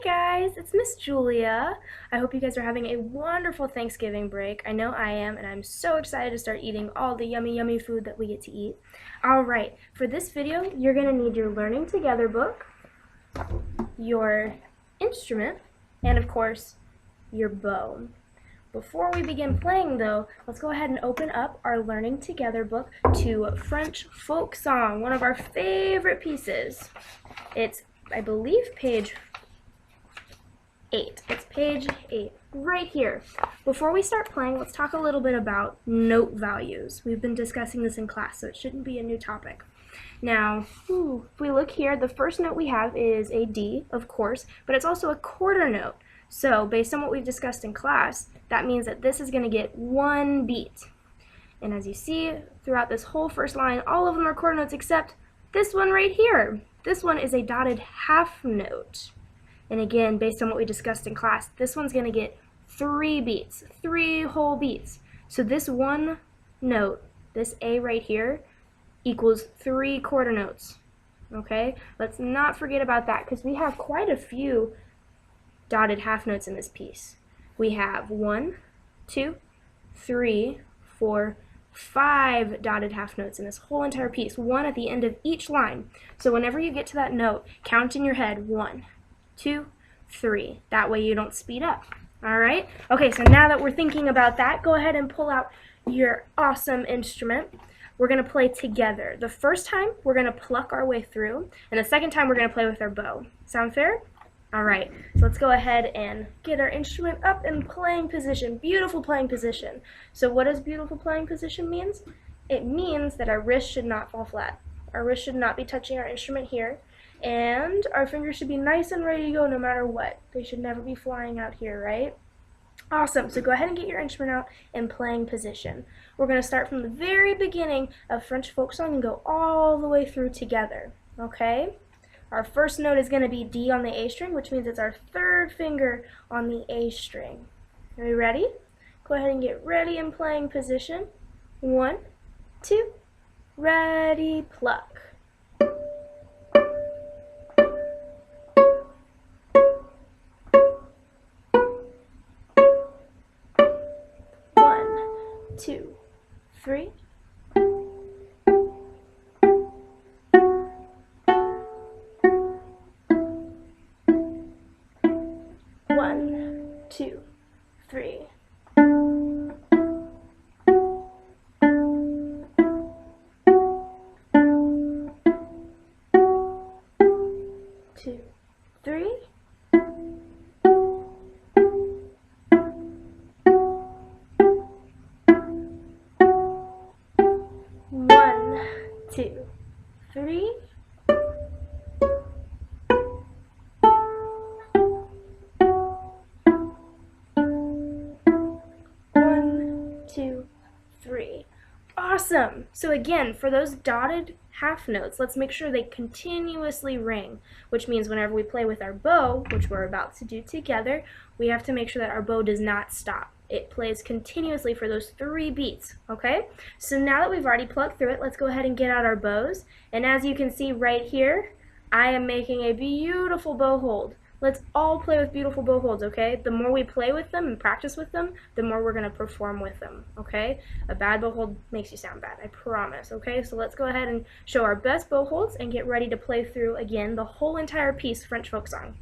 guys, it's Miss Julia. I hope you guys are having a wonderful Thanksgiving break. I know I am, and I'm so excited to start eating all the yummy, yummy food that we get to eat. Alright, for this video, you're going to need your Learning Together book, your instrument, and of course, your bow. Before we begin playing though, let's go ahead and open up our Learning Together book to French folk song, one of our favorite pieces. It's, I believe, page 8. It's page 8, right here. Before we start playing, let's talk a little bit about note values. We've been discussing this in class, so it shouldn't be a new topic. Now, if we look here, the first note we have is a D, of course, but it's also a quarter note. So, based on what we've discussed in class, that means that this is going to get one beat. And as you see, throughout this whole first line, all of them are quarter notes except this one right here. This one is a dotted half note. And again, based on what we discussed in class, this one's going to get 3 beats, 3 whole beats. So this one note, this A right here, equals 3 quarter notes. Okay? Let's not forget about that because we have quite a few dotted half notes in this piece. We have 1, 2, 3, 4, 5 dotted half notes in this whole entire piece, 1 at the end of each line. So whenever you get to that note, count in your head 1, 2, 3. That way you don't speed up. Alright? Okay, so now that we're thinking about that, go ahead and pull out your awesome instrument. We're going to play together. The first time, we're going to pluck our way through, and the second time, we're going to play with our bow. Sound fair? Alright, so let's go ahead and get our instrument up in playing position. Beautiful playing position. So what does beautiful playing position means? It means that our wrist should not fall flat. Our wrist should not be touching our instrument here. And our fingers should be nice and ready to go no matter what. They should never be flying out here, right? Awesome. So go ahead and get your instrument out in playing position. We're going to start from the very beginning of French folk song and go all the way through together. Okay? Our first note is going to be D on the A string, which means it's our third finger on the A string. Are you ready? Go ahead and get ready in playing position. 1, 2, ready, pluck. Two, 3. One, 2, 3. 2, 3. 1, 2, 3. 1, 2, 3. Awesome! So again, for those dotted half notes, let's make sure they continuously ring, which means whenever we play with our bow, which we're about to do together, we have to make sure that our bow does not stop. It plays continuously for those 3 beats, okay? So now that we've already plugged through it, let's go ahead and get out our bows. And as you can see right here, I am making a beautiful bow hold. Let's all play with beautiful bow holds, okay? The more we play with them and practice with them, the more we're going to perform with them, okay? A bad bow hold makes you sound bad, I promise, okay? So let's go ahead and show our best bow holds and get ready to play through, again, the whole entire piece, French folk song.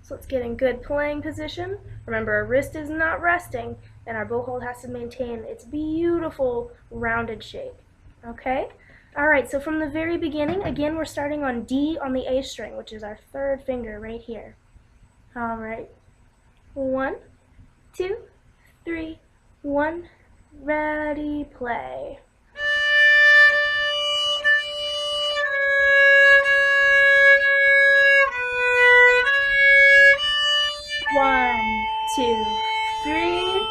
So let's get in good playing position. Remember, our wrist is not resting, and our bow hold has to maintain its beautiful rounded shape, okay? Alright, so from the very beginning, again, we're starting on D on the A string, which is our third finger right here. Alright. 1, 2, 3, 1, ready, play. One, 2, 3.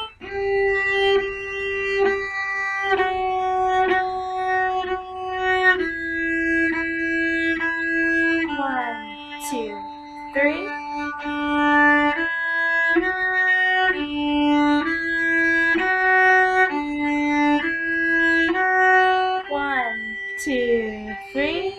2, 3. 2, 3.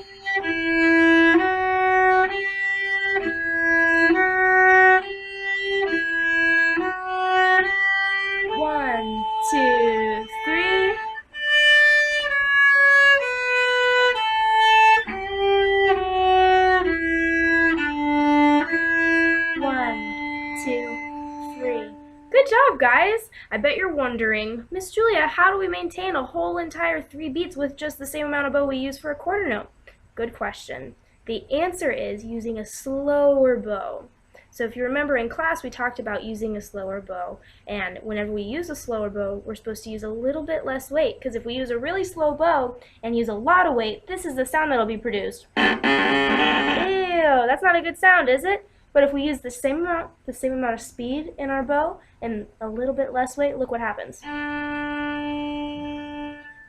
job, guys! I bet you're wondering, Miss Julia, how do we maintain a whole entire 3 beats with just the same amount of bow we use for a quarter note? Good question. The answer is using a slower bow. So if you remember in class, we talked about using a slower bow, and whenever we use a slower bow, we're supposed to use a little bit less weight, because if we use a really slow bow and use a lot of weight, this is the sound that'll be produced. Ew, that's not a good sound, is it? But if we use the same amount of speed in our bow and a little bit less weight, look what happens.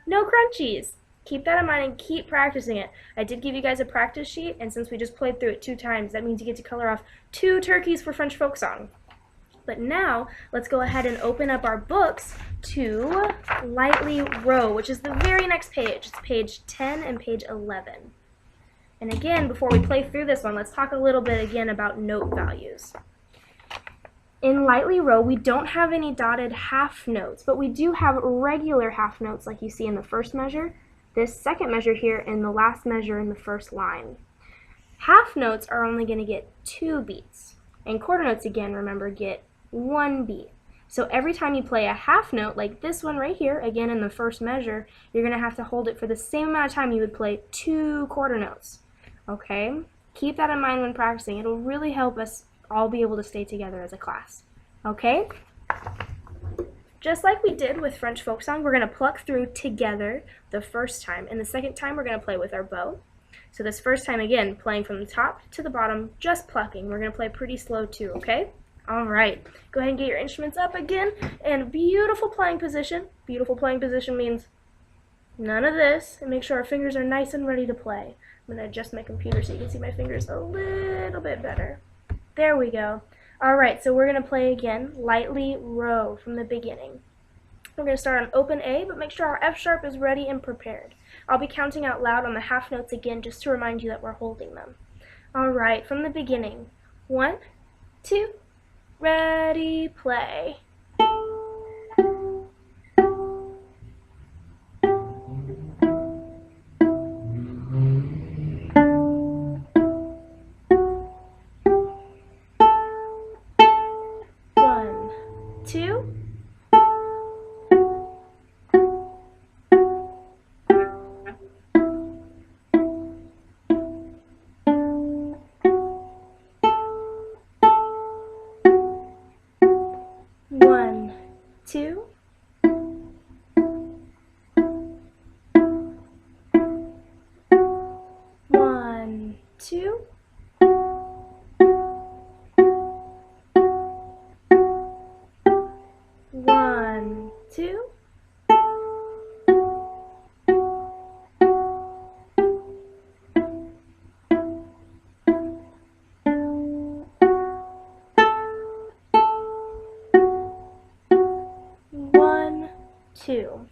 No crunchies. Keep that in mind and keep practicing it. I did give you guys a practice sheet, and since we just played through it 2 times, that means you get to color off 2 turkeys for French folk song. But now, let's go ahead and open up our books to Lightly Row, which is the very next page. It's page 10 and page 11. And again, before we play through this one, let's talk a little bit again about note values. In Lightly Row, we don't have any dotted half notes, but we do have regular half notes like you see in the first measure, this second measure here, and the last measure in the first line. Half notes are only going to get 2 beats, and quarter notes, again, remember, get 1 beat. So every time you play a half note, like this one right here, again in the first measure, you're going to have to hold it for the same amount of time you would play 2 quarter notes. Okay? Keep that in mind when practicing. It'll really help us all be able to stay together as a class. Okay? Just like we did with French folk song, we're going to pluck through together the first time, and the second time we're going to play with our bow. So this first time, again, playing from the top to the bottom, just plucking. We're going to play pretty slow too, okay? All right. Go ahead and get your instruments up again, and beautiful playing position. Beautiful playing position means none of this, and make sure our fingers are nice and ready to play. I'm going to adjust my computer so you can see my fingers a little bit better. There we go. Alright, so we're going to play again, Lightly Row from the beginning. We're going to start on open A, but make sure our F sharp is ready and prepared. I'll be counting out loud on the half notes again just to remind you that we're holding them. Alright, from the beginning. 1, 2, ready, play. Two, one, two, one, two. One, two. One, two.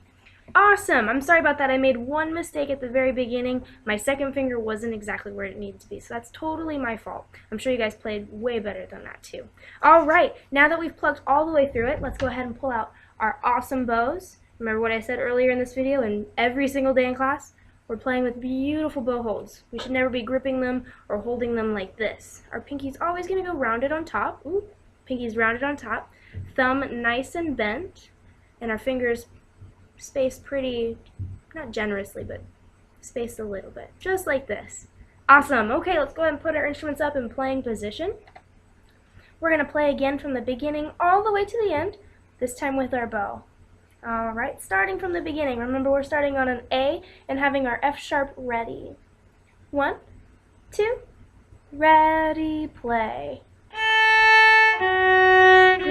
Awesome! I'm sorry about that. I made one mistake at the very beginning. My second finger wasn't exactly where it needed to be, so that's totally my fault. I'm sure you guys played way better than that too. Alright, now that we've plugged all the way through it, let's go ahead and pull out our awesome bows. Remember what I said earlier in this video and every single day in class? We're playing with beautiful bow holds. We should never be gripping them or holding them like this. Our pinky's always going to go rounded on top. Ooh, pinky's rounded on top. Thumb nice and bent. And our fingers spaced pretty, not generously, but spaced a little bit. Just like this. Awesome. Okay, let's go ahead and put our instruments up in playing position. We're going to play again from the beginning all the way to the end, this time with our bow. Alright, starting from the beginning. Remember, we're starting on an A and having our F sharp ready. 1, 2, ready, play. 1, 2,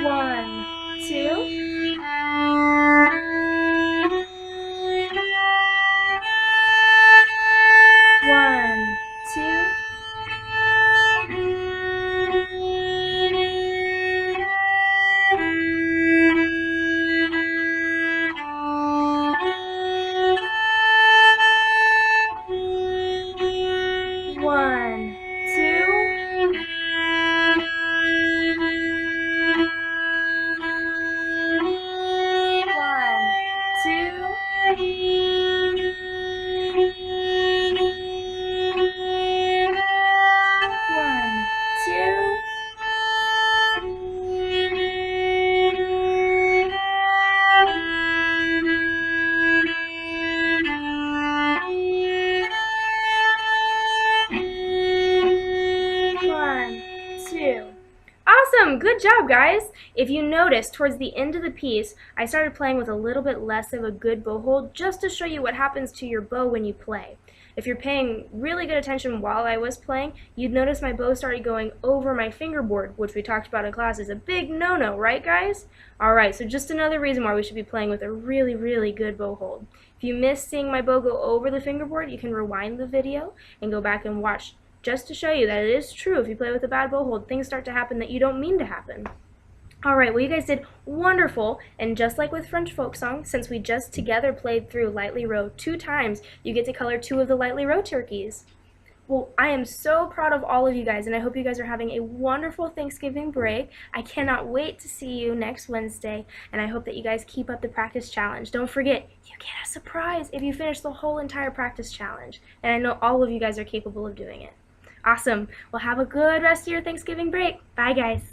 1, 2. One, two. good job, guys. If you notice, towards the end of the piece, I started playing with a little bit less of a good bow hold just to show you what happens to your bow when you play. If you're paying really good attention while I was playing, you'd notice my bow started going over my fingerboard, which we talked about in class is a big no-no, right guys? Alright, so just another reason why we should be playing with a really, really good bow hold. If you miss seeing my bow go over the fingerboard, you can rewind the video and go back and watch just to show you that it is true. If you play with a bad bow hold, things start to happen that you don't mean to happen. Alright, well you guys did wonderful, and just like with French folk song, since we just together played through Lightly Row 2 times, you get to color 2 of the Lightly Row turkeys. Well, I am so proud of all of you guys, and I hope you guys are having a wonderful Thanksgiving break. I cannot wait to see you next Wednesday, and I hope that you guys keep up the practice challenge. Don't forget, you get a surprise if you finish the whole entire practice challenge, and I know all of you guys are capable of doing it. Awesome. Well, have a good rest of your Thanksgiving break. Bye, guys.